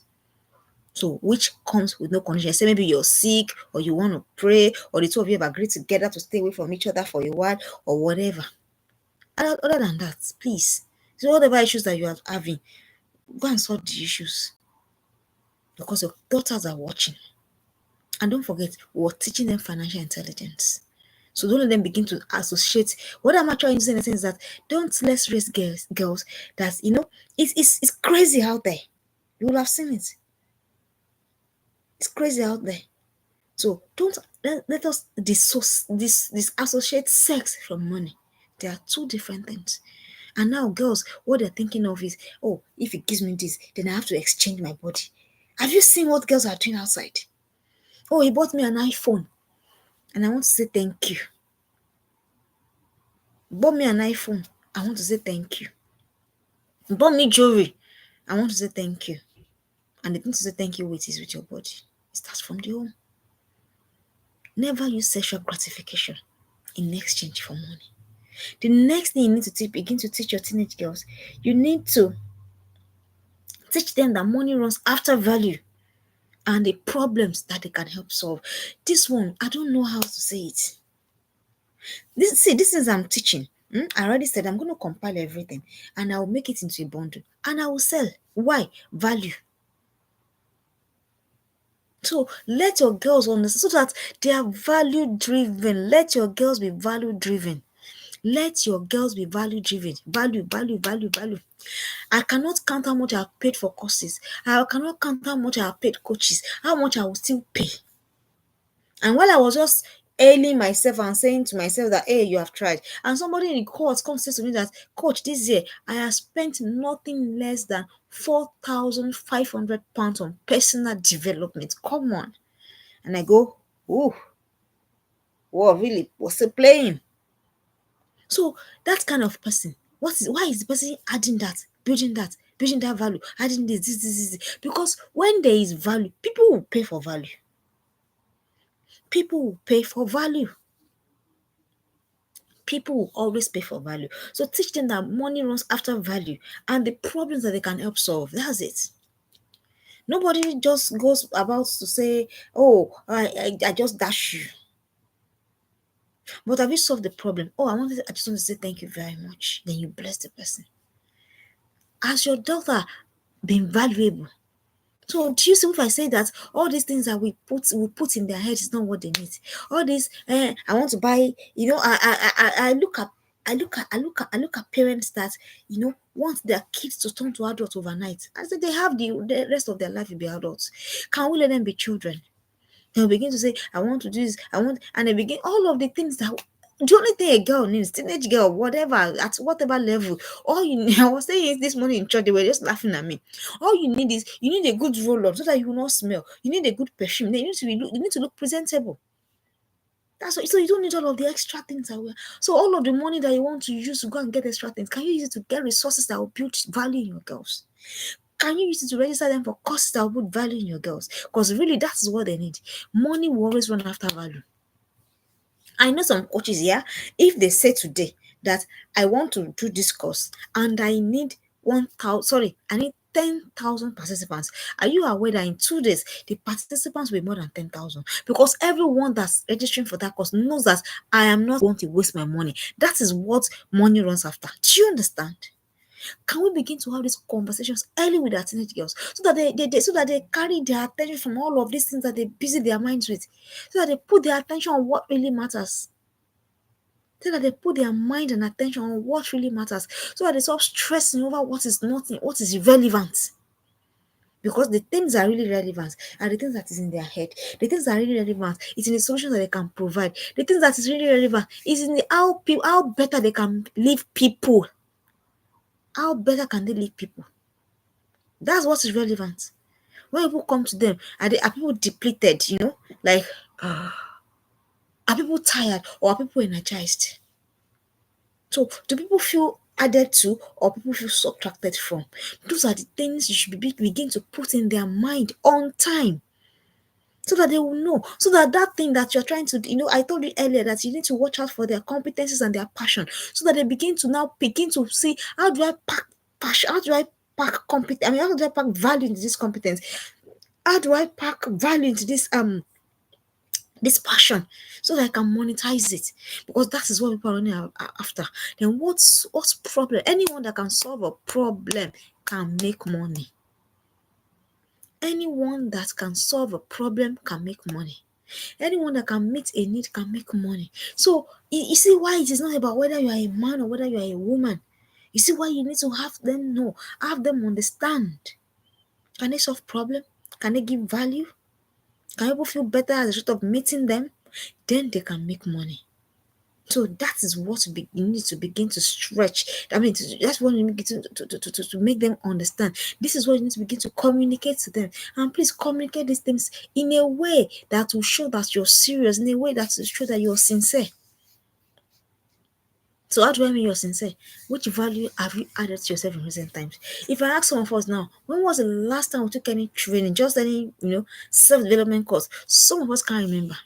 So which comes with no condition. Say maybe you're sick or you want to pray or the two of you have agreed together to stay away from each other for a while or whatever. Other than that, please. So whatever issues that you are having, go and sort the issues because your daughters are watching. And don't forget, we're teaching them financial intelligence. So don't let them begin to associate. What I'm actually saying is that don't let's raise girls that it's crazy out there. You will have seen it. It's crazy out there. So don't let us disassociate sex from money. They are two different things. And now girls, what they're thinking of is, oh, if it gives me this, then I have to exchange my body. Have you seen what girls are doing outside? Oh, he bought me an iPhone, and I want to say thank you. Bought me an iPhone, I want to say thank you. Bought me jewelry, I want to say thank you. And the thing to say thank you with is with your body. It starts from the home. Never use sexual gratification in exchange for money. The next thing you need to begin to teach your teenage girls, you need to teach them that money runs after value and the problems that they can help solve. This one, I don't know how to say it. This is I'm teaching. I already said I'm going to compile everything and I will make it into a bundle and I will sell. Why? Value. So let your girls understand so that they are value driven. Let your girls be value driven. Let your girls be value driven. Value, value, value, value. I cannot count how much I have paid for courses. I cannot count how much I have paid coaches, how much I will still pay. And while I was just ailing myself and saying to myself that, hey, you have tried. And somebody in the court comes to me that, coach, this year I have spent nothing less than £4,500 on personal development. Come on. And I go, oh, whoa, really? What's it playing? So that kind of person, why is the person adding that, building that value, adding this? Because when there is value, people will pay for value. People will pay for value. People will always pay for value. So teach them that money runs after value and the problems that they can help solve. That's it. Nobody just goes about to say, oh, I just dash you. But have you solved the problem? Oh, I just want to say thank you very much. Then you bless the person. Has your daughter been valuable? So do you see if I say that all these things that we put in their head is not what they need? All this, I want to buy. I look at parents that want their kids to turn to adults overnight. I said they have the rest of their life to be adults. Can we let them be children? They'll begin to say, I want to do this, and they begin all of the things that the only thing a girl needs, teenage girl, whatever, at whatever level, all you need, I was saying this morning in church, they were just laughing at me. All you need is you need a good roll up so that you will not smell. You need a good perfume. You need to look presentable. That's what, so you don't need all of the extra things that so all of the money that you want to use to go and get extra things, can you use it to get resources that will build value in your girls? Can you use it to register them for courses that will put value in your girls? Because really, that's what they need. Money will always run after value. I know some coaches here, if they say today that I want to do this course and I need 10,000 participants. Are you aware that in 2 days the participants will be more than 10,000? Because everyone that's registering for that course knows that I am not going to waste my money. That is what money runs after. Do you understand? Can we begin to have these conversations early with our teenage girls so that they carry their attention from all of these things that they busy their minds with, so that they put their attention on what really matters, so that they put their mind and attention on what really matters, so that they stop stressing over what is nothing, what is irrelevant. Because the things that are really relevant are the things that is in their head. The things that are really relevant is in the solutions that they can provide. The things that is really relevant is in the how better they can live people. How better can they live people? That's what is relevant. When people come to them, are people depleted? Like Are people tired or are people energized? So do people feel added to or people feel subtracted from? Those are the things you should begin to put in their mind on time, so that they will know, so that that thing that you're trying to, I told you earlier that you need to watch out for their competencies and their passion, so that they begin to see, how do I pack passion, how do I pack competence, how do I pack value into this competence, how do I pack value into this passion, so that I can monetize it, because that is what people are running after. Then what's problem? Anyone that can solve a problem can make money. Anyone that can solve a problem can make money. Anyone that can meet a need can make money. So you see why it is not about whether you are a man or whether you are a woman. You see why you need to have them know, have them understand. Can they solve problem? Can they give value? Can people feel better as a result of meeting them? Then they can make money. So that is what you need to begin to stretch. I mean, that's what you need to make them understand. This is what you need to begin to communicate to them. And please communicate these things in a way that will show that you're serious, in a way that will show that you're sincere. So how do I mean you're sincere? Which value have you added to yourself in recent times? If I ask some of us now, when was the last time we took any training, just any, self-development course? Some of us can't remember.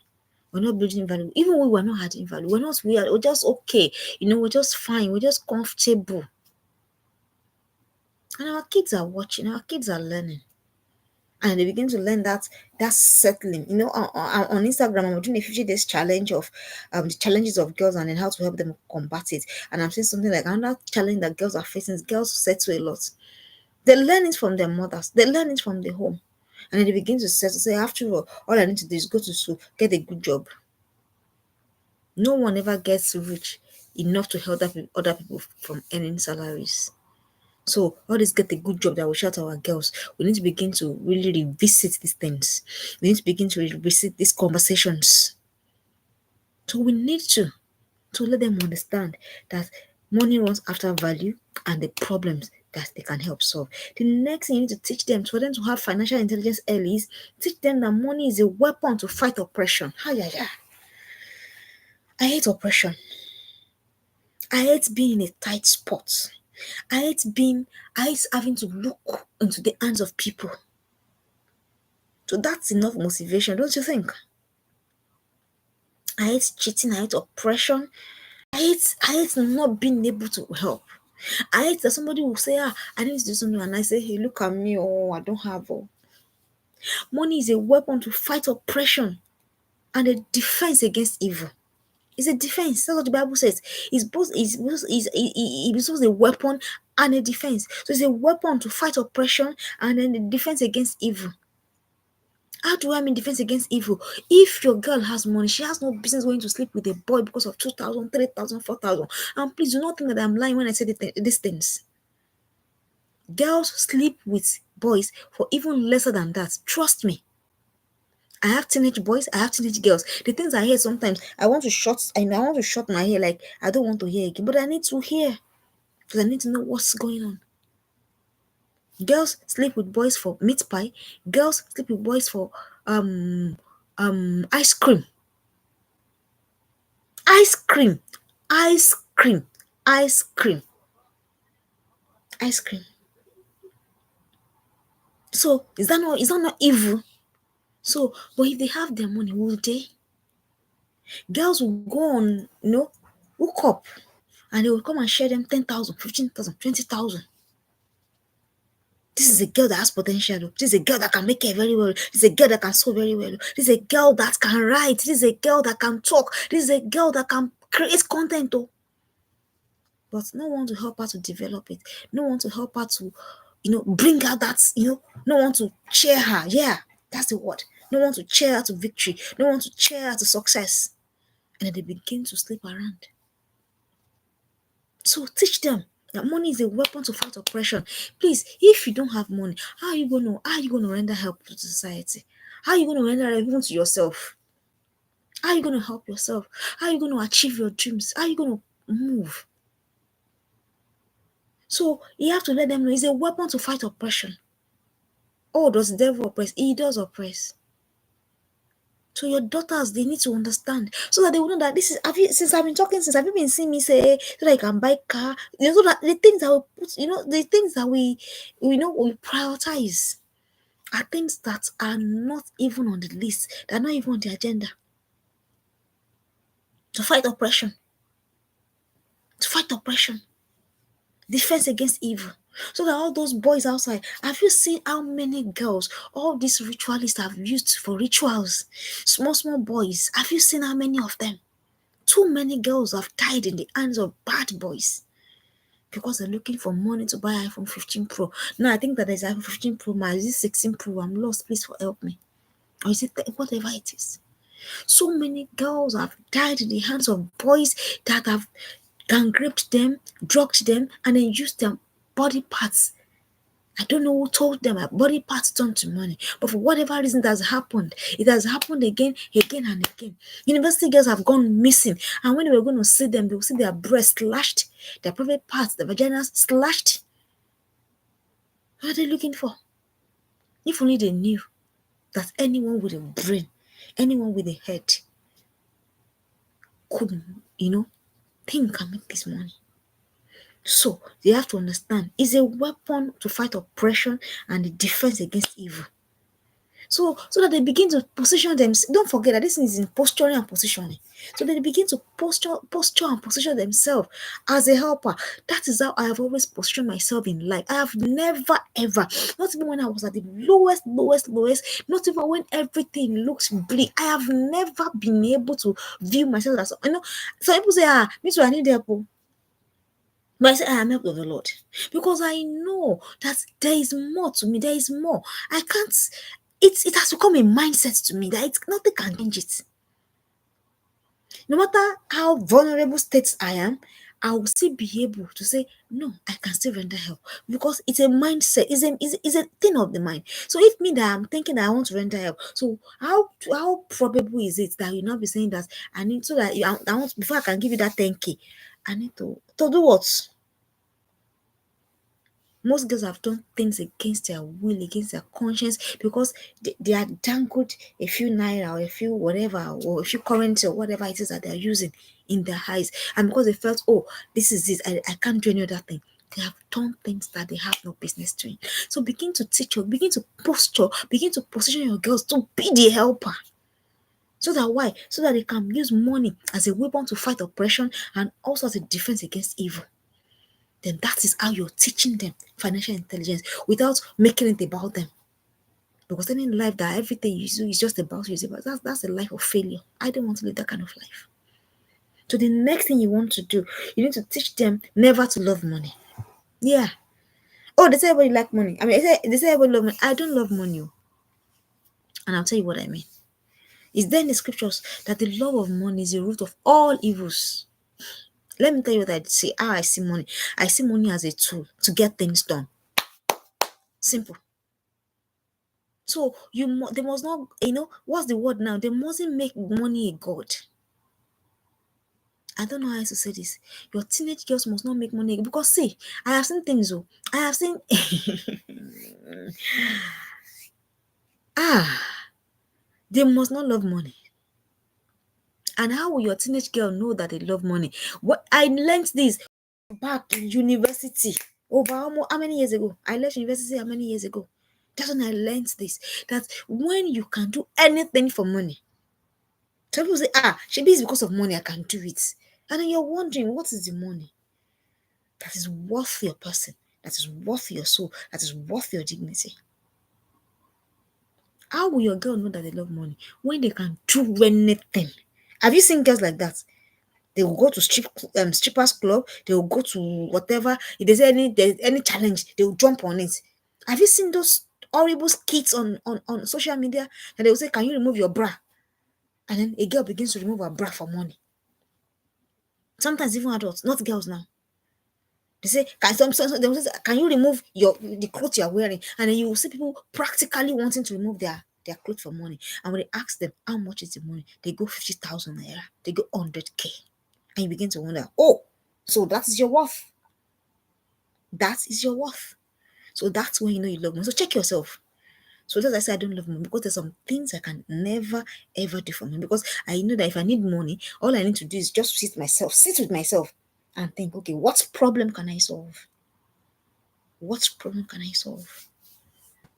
We're not building value. Even we were not adding value. We're just okay. We're just fine. We're just comfortable. And our kids are watching, our kids are learning. And they begin to learn that's settling. On Instagram, I'm doing a 50 days challenge of the challenges of girls and then how to help them combat it. And I'm seeing something like another challenge that girls are facing is girls settle a lot. They learn it from their mothers, they learn it from the home. And then they begin to settle, say, after all I need to do is go to school, get a good job. No one ever gets rich enough to help other people from earning salaries. So all this get a good job that will shout our girls. We need to begin to really revisit these things. We need to begin to revisit these conversations. So we need to let them understand that money runs after value and the problems that they can help solve. The next thing you need to teach them, for them to have financial intelligence early, is teach them that money is a weapon to fight oppression. I hate oppression. I hate being in a tight spot. I hate having to look into the hands of people. So that's enough motivation, don't you think? I hate cheating, I hate oppression, I hate not being able to help. I hate that somebody will say, I need to do something, and I say, hey, look at me, I don't have. Money is a weapon to fight oppression and a defense against evil. It's a defense. That's what the Bible says. It's both a weapon and a defense. So it's a weapon to fight oppression and then the defense against evil. How do I mean defense against evil? If your girl has money, she has no business going to sleep with a boy because of 2,000, 3,000, 4,000. And please do not think that I'm lying when I say these things. Girls sleep with boys for even lesser than that. Trust me. I have teenage boys, I have teenage girls. The things I hear sometimes, I want to shut my hair, like I don't want to hear again, but I need to hear because I need to know what's going on. Girls sleep with boys for meat pie. Girls sleep with boys for ice cream. Ice cream. Ice cream. Ice cream. Ice cream. So is that not evil? So, but if they have their money, will they? Girls will go on, hook up, and they will come and share them 10,000, 15,000, 20,000. This is a girl that has potential. This is a girl that can make it very well. This is a girl that can sew very well. This is a girl that can write. This is a girl that can talk. This is a girl that can create content. But no one to help her to develop it. No one to help her to, bring out that, no one to cheer her. Yeah, that's the word. No one to cheer her to victory. No one to cheer her to success. And then they begin to sleep around. So teach them that money is a weapon to fight oppression. Please, if you don't have money, how are you gonna render help to society? How are you gonna render help even to yourself? How are you gonna help yourself? How are you gonna achieve your dreams? How are you gonna move? So you have to let them know it's a weapon to fight oppression. Oh, does the devil oppress? He does oppress. So your daughters, they need to understand so that they will know that this is, have you, since I've been talking, since have you been seeing me say so that I can buy car, so that the things that we put, the things that we prioritize are things that are not even on the list, they're not even on the agenda. To fight oppression, defense against evil. So that all those boys outside, have you seen how many girls all these ritualists have used for rituals? Small boys, have you seen how many of them? Too many girls have died in the hands of bad boys because they're looking for money to buy iPhone 15 Pro. Now I think that there's iPhone 15 Pro, my is it 16 Pro? I'm lost. Please help me. Or is it whatever it is? So many girls have died in the hands of boys that have gang raped them, drugged them, and then used their body parts. I don't know who told them that body parts turn to money, but for whatever reason that has happened, it has happened again and again. University girls have gone missing, and when they were going to see them, they will see their breasts slashed, their private parts, their vaginas slashed. What are they looking for? If only they knew that anyone with a brain, anyone with a head could, think and make this money. So they have to understand it's a weapon to fight oppression and the defense against evil. So that they begin to position themselves. Don't forget that this is in posturing and positioning. So they begin to posture and position themselves as a helper. That is how I have always positioned myself in life. I have never ever, not even when I was at the lowest, not even when everything looks bleak, I have never been able to view myself as, some people say, me too, I need help. But I say, I am help of the Lord. Because I know that there is more to me. There is more. I can't, it has become a mindset to me that nothing can change it. No matter how vulnerable states I am, I will still be able to say, no, I can still render help. Because it's a mindset, it's a thing of the mind. So if me that I'm thinking that I want to render help, so how probable is it that you'll not be saying that I need, so that I want, before I can give you that 10K, I need to do what? Most girls have done things against their will, against their conscience, because they are dangled a few naira or a few whatever, or a few currency or whatever it is that they're using in their eyes. And because they felt, oh, this is it, I can't do any other thing. They have done things that they have no business doing. So begin to teach your, begin to position your girls to be the helper. So that why? So that they can use money as a weapon to fight oppression and also as a defense against evil. Then that is how you're teaching them financial intelligence without making it about them. Because then in life that everything you do is just about you, that's a life of failure. I don't want to live that kind of life. So the next thing you want to do, you need to teach them never to love money. Yeah. Oh, they say everybody like money. I mean, they say everybody love money. I don't love money. And I'll tell you what I mean. Is there in the scriptures that the love of money is the root of all evils? Let me tell you what I see, how I see money. I see money as a tool to get things done. Simple. So they must not, what's the word now? They mustn't make money a god. I don't know how else to say this. Your teenage girls must not make money, because see, I have seen things. I have seen they must not love money. And how will your teenage girl know that they love money? What I learned this back in university over how many years ago? I left university how many years ago? That's when I learned this. That when you can do anything for money, some people say, maybe it's because of money I can do it. And then you're wondering, what is the money that is worth your person, that is worth your soul, that is worth your dignity? How will your girl know that they love money when they can do anything? Have you seen girls like that? They will go to strippers club, they will go to whatever. If there's any challenge, they will jump on it. Have you seen those horrible skits on social media? And they will say, can you remove your bra? And then a girl begins to remove her bra for money. Sometimes even adults, not girls now. They say, can you remove the clothes you're wearing? And then you will see people practically wanting to remove their clothes for money. And when they ask them how much is the money, they go 50,000 naira, they go 100K. And you begin to wonder, oh, so that is your worth. That is your worth. So that's when you know you love money. So check yourself. So that's why I say I don't love money, because there's some things I can never ever do for money. Because I know that if I need money, all I need to do is just sit with myself and think, okay, what problem can I solve? What problem can I solve?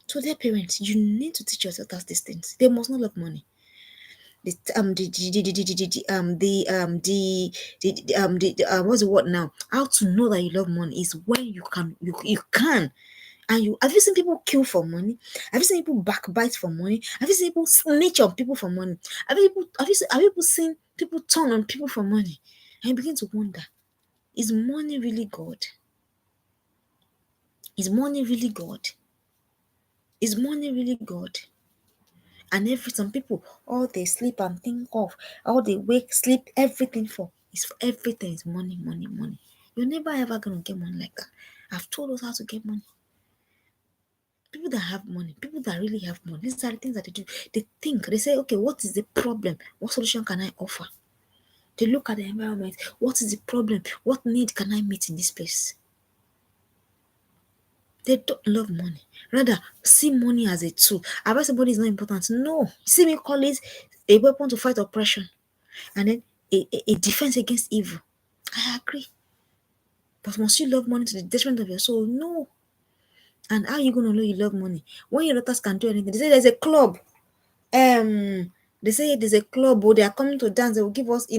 So dear parents, you need to teach yourself these things. They must not love money. What's the word now? How to know that you love money is when you can. And have you seen people kill for money? Have you seen people backbite for money? Have you seen people snitch on people for money? Have you seen people turn on people for money? And you begin to wonder, is money really God? Is money really God? Is money really God? And some people, all they sleep and think of, all they wake, sleep, everything for everything is money, money, money. You're never ever gonna get money like that. I've told us how to get money. People that have money, people that really have money, these are the things that they do. They think, they say, okay, what is the problem? What solution can I offer? They look at the environment. What is the problem? What need can I meet in this place? They don't love money. Rather, see money as a tool. About somebody is not important. No. See me call it a weapon to fight oppression. And then a defense against evil. I agree. But must you love money to the detriment of your soul? No. And how are you going to know you love money? When your daughters can do anything, they say there's a club. They say there's a club, or they are coming to dance. They will give us, they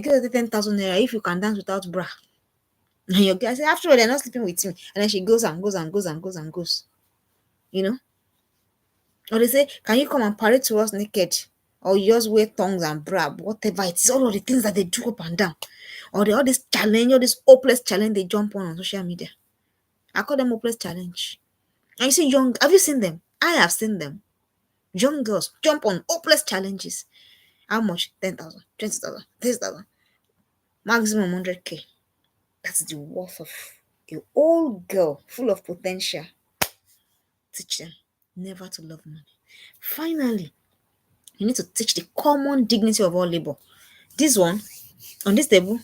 give us 10,000 naira if you can dance without bra. And your guy say, after all, they're not sleeping with me. And then she goes and goes and goes and goes and goes. You know? Or they say, can you come and parade to us naked? Or you just wear tongues and bra, whatever. It's all of the things that they do up and down. Or all this challenge, all this hopeless challenge they jump on social media. I call them hopeless challenge. And you see have you seen them? I have seen them. Young girls jump on hopeless challenges. How much? 10,000, 20,000, 30,000. Maximum 100K. That's the worth of a old girl full of potential. Teach them never to love money. Finally, you need to teach the common dignity of all labor. This one, on this table,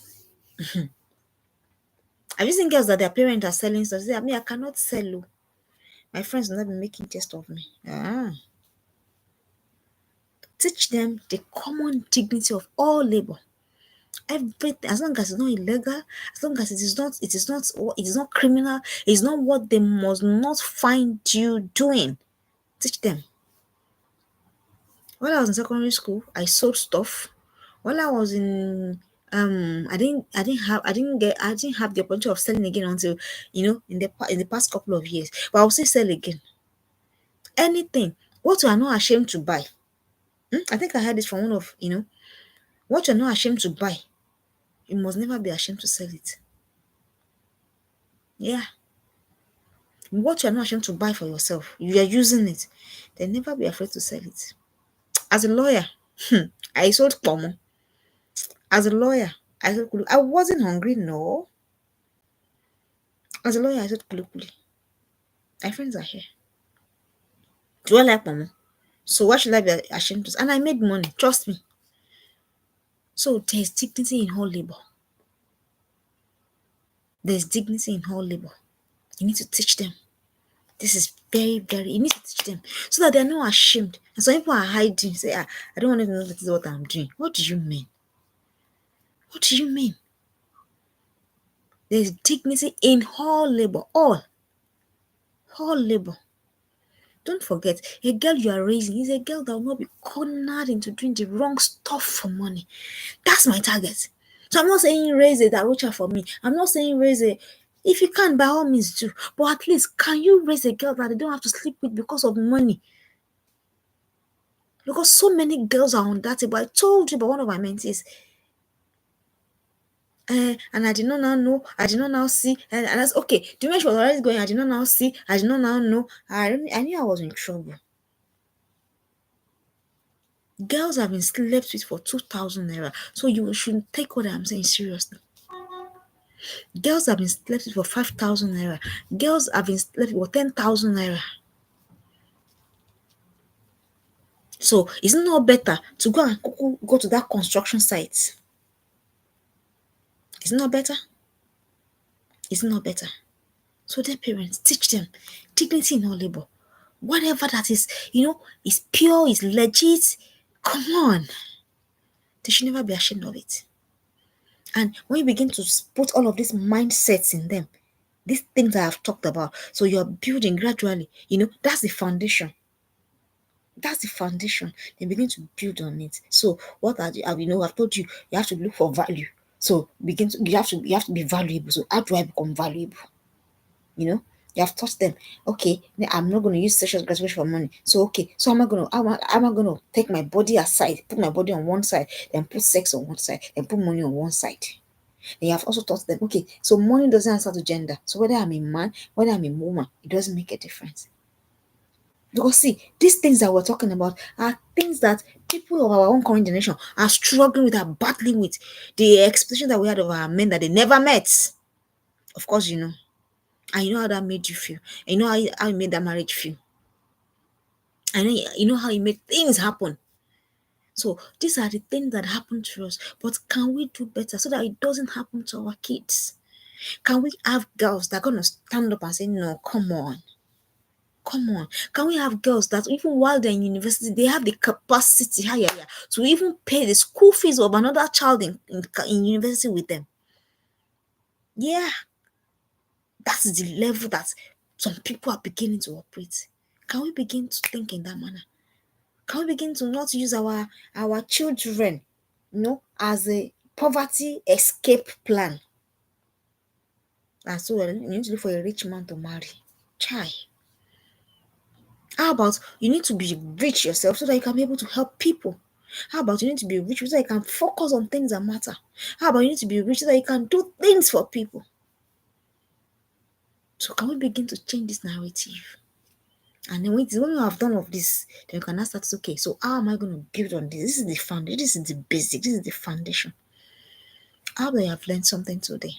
have you seen girls that their parents are selling stuff? They say, I cannot sell. Oh. My friends will not be making jest of me. Teach them the common dignity of all labor. Everything, as long as it's not illegal, as long as it is not criminal, it's not what they must not find you doing. Teach them. While I was in secondary school, I sold stuff. While I was in I didn't have the opportunity of selling again until in the past couple of years. But I'll still sell again. Anything. What you are not ashamed to buy. I think I heard this from one of what you're not ashamed to buy, you must never be ashamed to sell it. Yeah. What you're not ashamed to buy for yourself, you are using it, then never be afraid to sell it. As a lawyer, I sold pomo. As a lawyer, I sold kulu. I wasn't hungry, no. As a lawyer, I sold kulu. My friends are here. Do I like pomo? So why should I be ashamed to? And I made money, trust me. So there's dignity in all labor. There's dignity in all labor. You need to teach them. This is very, very, you need to teach them so that they're not ashamed. And some people are hiding, say, I don't want to know that this is what I'm doing. What do you mean? What do you mean? There's dignity in all labor, all labor. Don't forget, a girl you are raising is a girl that will not be cornered into doing the wrong stuff for money. That's my target. So I'm not saying raise a Darucha for me. I'm not saying raise a, if you can, by all means do. But at least, can you raise a girl that they don't have to sleep with because of money? Because so many girls are on that table. I told you about one of my mentees. And I did not now know, I did not now see, and that's okay. The way she was already going, I did not now see, I did not now know. I knew I was in trouble. Girls have been slept with for 2,000 naira, so you should take what I'm saying seriously. Girls have been slept with for 5,000 naira. Girls have been slept with for 10,000 naira. So is it not better to go and go to that construction site? Is it not better? Is it not better? So their parents, teach them dignity in all labor. Whatever that is, is pure, is legit. Come on. They should never be ashamed of it. And when you begin to put all of these mindsets in them, these things I have talked about, so you're building gradually, that's the foundation. That's the foundation. They begin to build on it. So what are the, I've told you, you have to look for value. So you have to be valuable. So how do I become valuable? You know, you have taught them, okay, I'm not going to use sexual gratification for money. So okay, so am I going to take my body aside, put my body on one side, then put sex on one side, then put money on one side. And you have also taught them, okay, so money doesn't answer to gender. So whether I'm a man, whether I'm a woman, it doesn't make a difference. Because see, these things that we're talking about are things that people of our own current generation are struggling with, are battling with. The expectation that we had of our men that they never met. Of course, and you know how that made you feel. And you know how it made that marriage feel. And then you know how it made things happen. So these are the things that happen to us. But can we do better so that it doesn't happen to our kids? Can we have girls that are gonna stand up and say, no, come on? Come on. Can we have girls that even while they're in university, they have the capacity to even pay the school fees of another child in university with them? Yeah, that's the level that some people are beginning to operate. Can we begin to think in that manner? Can we begin to not use our children, as a poverty escape plan? And so you need to look for a rich man to marry. Chai. How about you need to be rich yourself so that you can be able to help people? How about you need to be rich so that you can focus on things that matter? How about you need to be rich so that you can do things for people? So can we begin to change this narrative? And then when you have done all of this, then you can now start to say, okay, so how am I going to build on this? This is the foundation, this is the basic, this is the foundation. How do I have learned something today?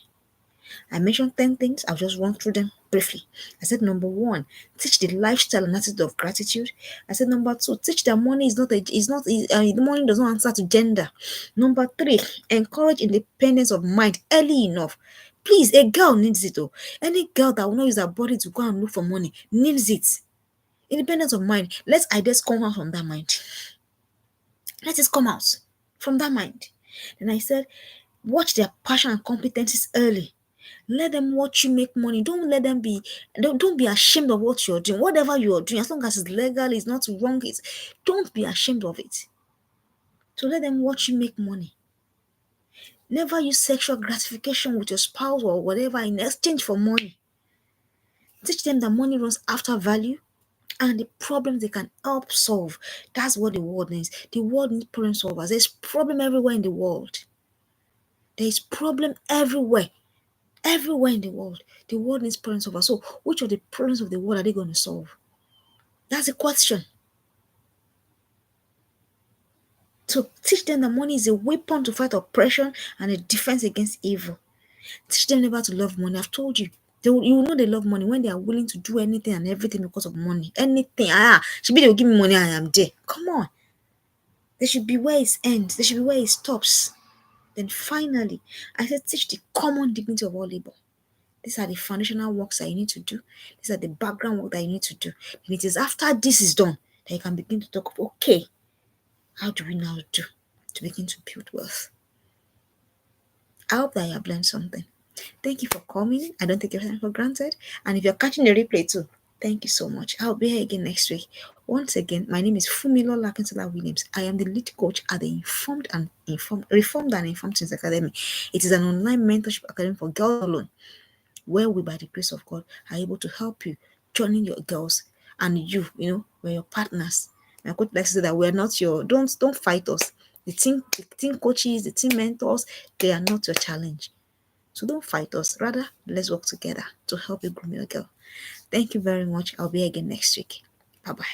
I mentioned 10 things. I'll just run through them briefly. I said, number one, teach the lifestyle and attitude of gratitude. I said, number two, teach that money the money does not answer to gender. Number three, encourage independence of mind early enough. Please, a girl needs it. Oh, any girl that will not use her body to go and look for money needs it. Independence of mind. Let ideas come out from that mind. Let it come out from that mind. Then I said, watch their passion and competencies early. Let them watch you make money. Don't be ashamed of what you're doing. Whatever you're doing, as long as it's legal, it's not wrong, don't be ashamed of it. So let them watch you make money. Never use sexual gratification with your spouse or whatever in exchange for money. Teach them that money runs after value and the problems they can help solve. That's what the world needs. The world needs problem solvers. There's problem everywhere in the world. There's problem everywhere. Everywhere in the world. The world needs problem solvers. So which of the problems of the world are they going to solve? That's a question. So teach them that money is a weapon to fight oppression and a defense against evil. Teach them never to love money. I've told you. You will know they love money when they are willing to do anything and everything because of money. Anything. Should be they will give me money, I am there. Come on. There should be where it ends. There should be where it stops. Then finally, I said teach the common dignity of all labor. These are the foundational works that you need to do. These are the background work that you need to do. And it is after this is done that you can begin to talk of, okay, how do we now do to begin to build wealth? I hope that you have learned something. Thank you for coming. I don't take your time for granted. And if you're catching the replay too, thank you so much. I'll be here again next week. Once again, my name is Funmilola Williams. I am the lead coach at the Reformed and Informed Teens Academy. It is an online mentorship academy for girls alone, where we, by the grace of God, are able to help you joining your girls and we're your partners. My coach likes to say that we're not don't fight us. The team coaches, the team mentors, they are not your challenge. So don't fight us. Rather, let's work together to help you groom your girl. Thank you very much. I'll be again next week. Bye bye.